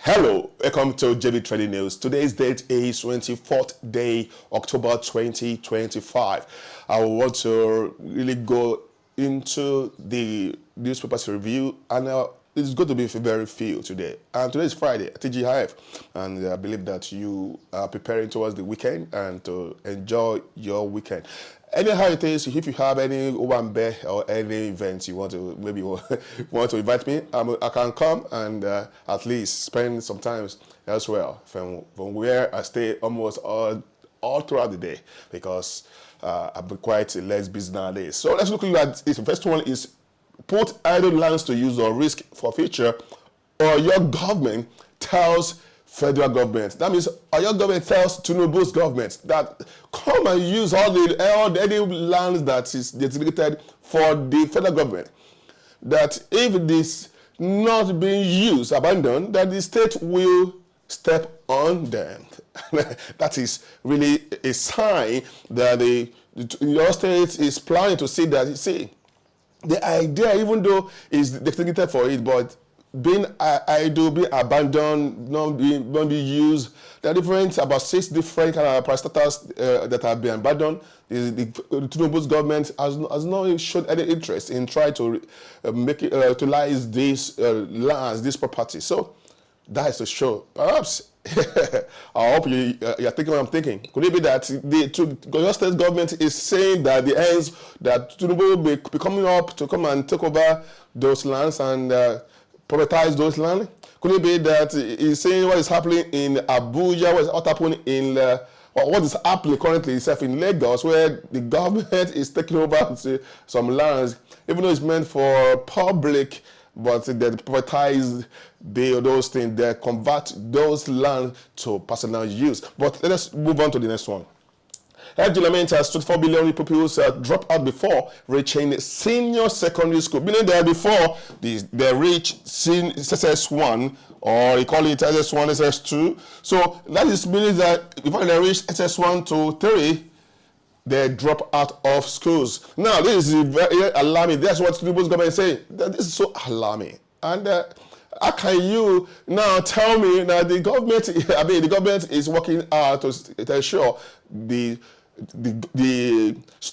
Hello, welcome to JB Trading News. Today's date is 24th day, October 2025. I want to really go into the newspapers review, and it's going to be very few today. And today is Friday, TGIF, and I believe that you are preparing towards the weekend and to enjoy your weekend. Anyhow it is, if you have any Owambe or any events you want to maybe want to invite me, I can come and at least spend some time elsewhere from where I stay almost all throughout the day, because I've been quite less busy nowadays. So let's look at it. The first one is put idle lands to use or risk forfeiture, or your government tells federal government. That means your government tells Tinubu's government that come and use any land that is designated for the federal government. That if it is not being used, abandoned, that the state will step on them. That is really a sign that your state is planning to see that. See, the idea, even though is designated for it, but being idle, being abandoned, not being used. There are about 6 different kind of parastatals that have been abandoned. The Tinubu's government has not shown any interest in trying to utilize these lands, these properties. So that is to show. Perhaps I hope you're thinking what I'm thinking. Could it be that the state government is saying that the ends that Tinubu will be coming up to come and take over those lands and privatize those land? Could it be that he's saying what is happening in Abuja, what happening in, or what is happening currently itself in Lagos, where the government is taking over some lands, even though it's meant for public, but they privatize those things, they convert those lands to personal use. But let us move on to the next one. Laments has 24 billion pupils drop out before reaching senior secondary school, meaning that before they reach SS1, or they call it SS1, SS2. So that is meaning that before they reach SS1 to 3, they drop out of schools. Now, this is very alarming. That's what Tinubu's government is saying. This is so alarming. And how can you now tell me that the government is working hard to ensure the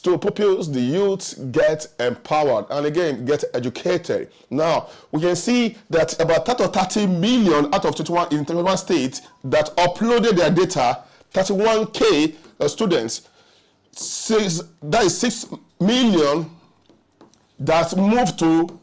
pupils, the youths get empowered and again get educated. Now we can see that about 30 million out of 21 in 21 states that uploaded their data, 31K students, that is 6 million that moved to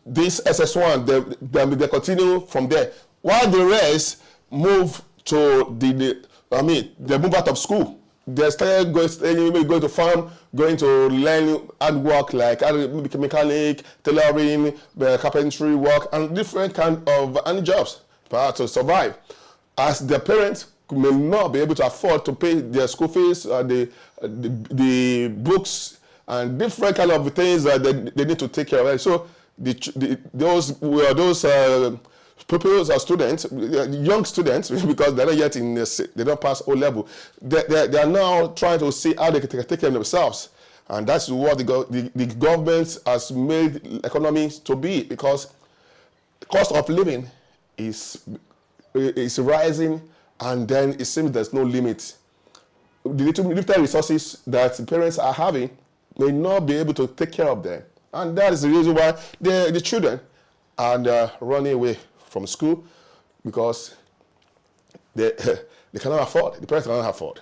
this SS1. They continue from there, while the rest move to they move out of school. They started going to farm, going to learn hard work like mechanic, tailoring, carpentry work, and different kind of jobs to survive. As their parents may not be able to afford to pay their school fees, the books, and different kind of things that they need to take care of. So those pupils are students, young students, because they're not yet they don't pass O level. They are now trying to see how they can take care of themselves, and that's what the government has made economies to be, because cost of living is rising, and then it seems there's no limit. The limited resources that parents are having may not be able to take care of them, and that is the reason why the children are running away from school, because they cannot afford. The parents cannot afford.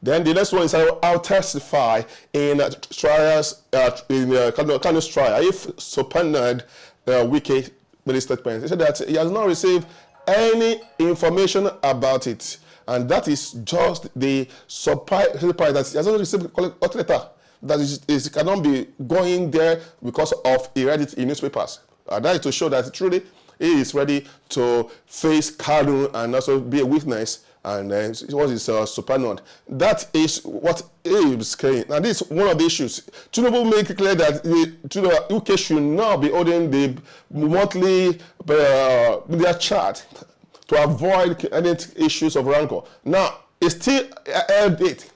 Then the next one is I'll testify in trials in Kanu's trial. If subpoenaed Wike made a statement, he said that he has not received any information about it, and that is just the surprise that he has not received a letter. That is cannot be going there because of he read it in newspapers. That is to show that truly he is ready to face Kanu and also be a witness, and what is subpoenaed. That is what is saying. Now, this is one of the issues. Tinubu make it clear that the UK should not be holding the monthly media chart to avoid any issues of rancor. Now, it's still held it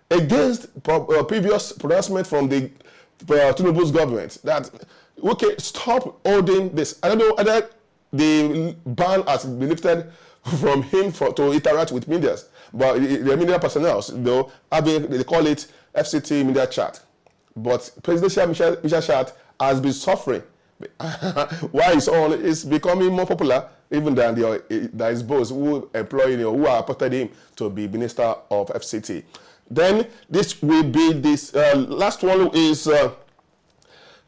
against previous pronouncement from the Tinubu's government that, okay, stop holding this. I don't know whether the ban has been lifted from him to interact with media. But the media personnel, though, they call it FCT media chat. But presidential media chat has been suffering. Why is becoming more popular even than his boss who who appointed him to be Minister of FCT. Then this will be this last one is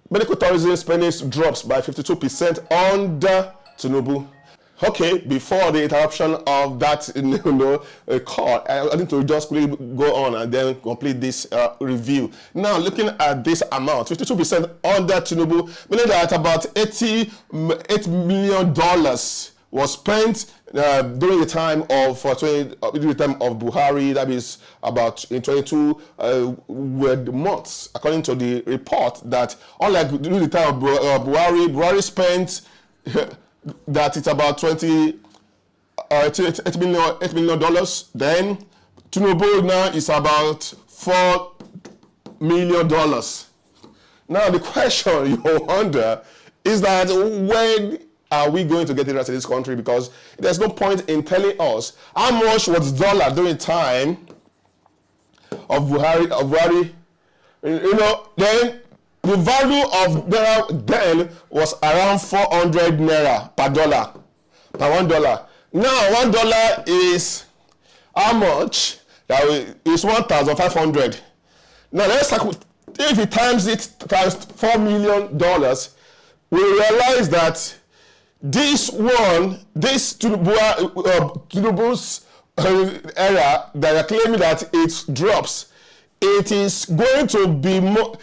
medical tourism spending drops by 52% under Tinubu. Okay, before the interruption of that call, I need to just quickly go on and then complete this review. Now, looking at this amount, 52% under Tinubu, meaning that about $88 million was spent during the time of Buhari. That is about in 22 months, according to the report. That unlike during the time of Buhari spent that it's about $8 million. Then Tinubu now is about $4 million. Now the question you wonder is that when are we going to get it right in this country? Because there's no point in telling us how much was dollar during time of Buhari. Then the value of naira then was around 400 naira per dollar, per $1. Now $1 is how much? That is 1,500. Now let's if we times it times $4 million, we realize that this Tinubu's era that are claiming that it drops, it is going to be more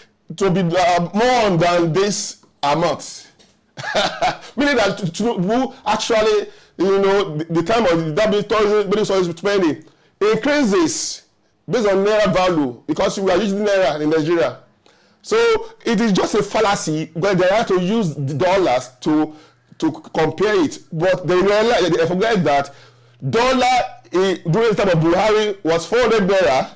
than this amount. Meaning that Tinubu actually, the time of the spending increases based on naira value because we are using naira in Nigeria. So it is just a fallacy, but they have to use the dollars to compare it. But they forget that dollar during the time of Buhari was 400 naira.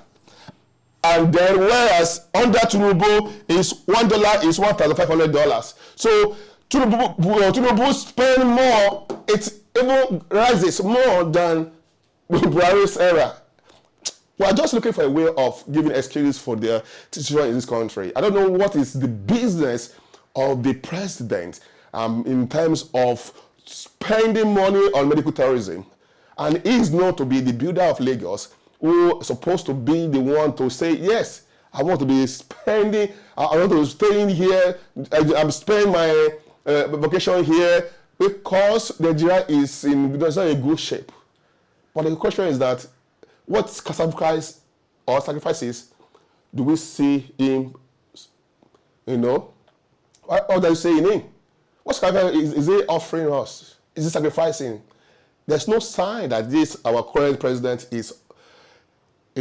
And then whereas under Tinubu is $1 is $1,500. So Tinubu spend more, it even rises more than Buhari's era. We are just looking for a way of giving excuses for the situation in this country. I don't know what is the business of the president in terms of spending money on medical tourism. And he is known to be the builder of Lagos, who is supposed to be the one to say, yes, I want to be spending, I want to stay in here, I'm spending my vacation here, because Nigeria is in not a good shape. But the question is that, what sacrifices do we see him, what do you say in him? What sacrifice is he offering us? Is he sacrificing? There's no sign that our current president is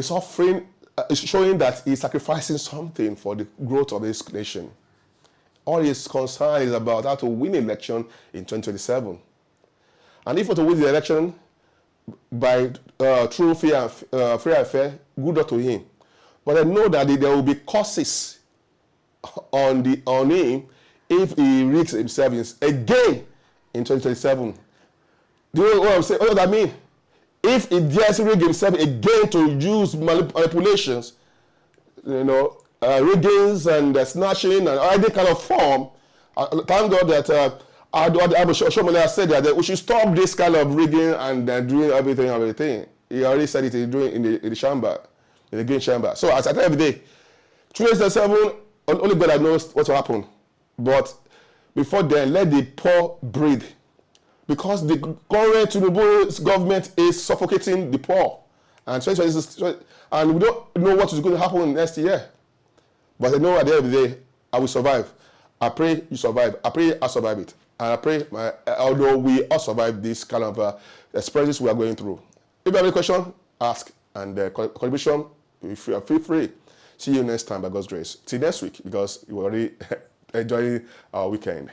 offering, is showing that he's sacrificing something for the growth of this nation. All his concern is about how to win an election in 2027. And if we to win the election by true free and fair, good luck to him. But I know that there will be costs on him if he rigs himself again in 2027. Do you know what I'm saying? What does that mean? If he dares rig himself again to use manipulations, riggings and snatching and any kind of form, thank God that Abu Shomole has said that we should stop this kind of rigging and doing everything. He already said it in the chamber, in the green chamber. So as I tell every day, 2027, only God knows what will happen. But before then, let the poor breathe. Because the current Tinubu's government is suffocating the poor. And we don't know what is going to happen next year. But I know at the end of the day, I will survive. I pray you survive. I pray I survive it. And I pray, although we all survive this kind of experiences we are going through. If you have any question, ask. And contribution, feel free. See you next time by God's grace. Till next week, because you already enjoying our weekend.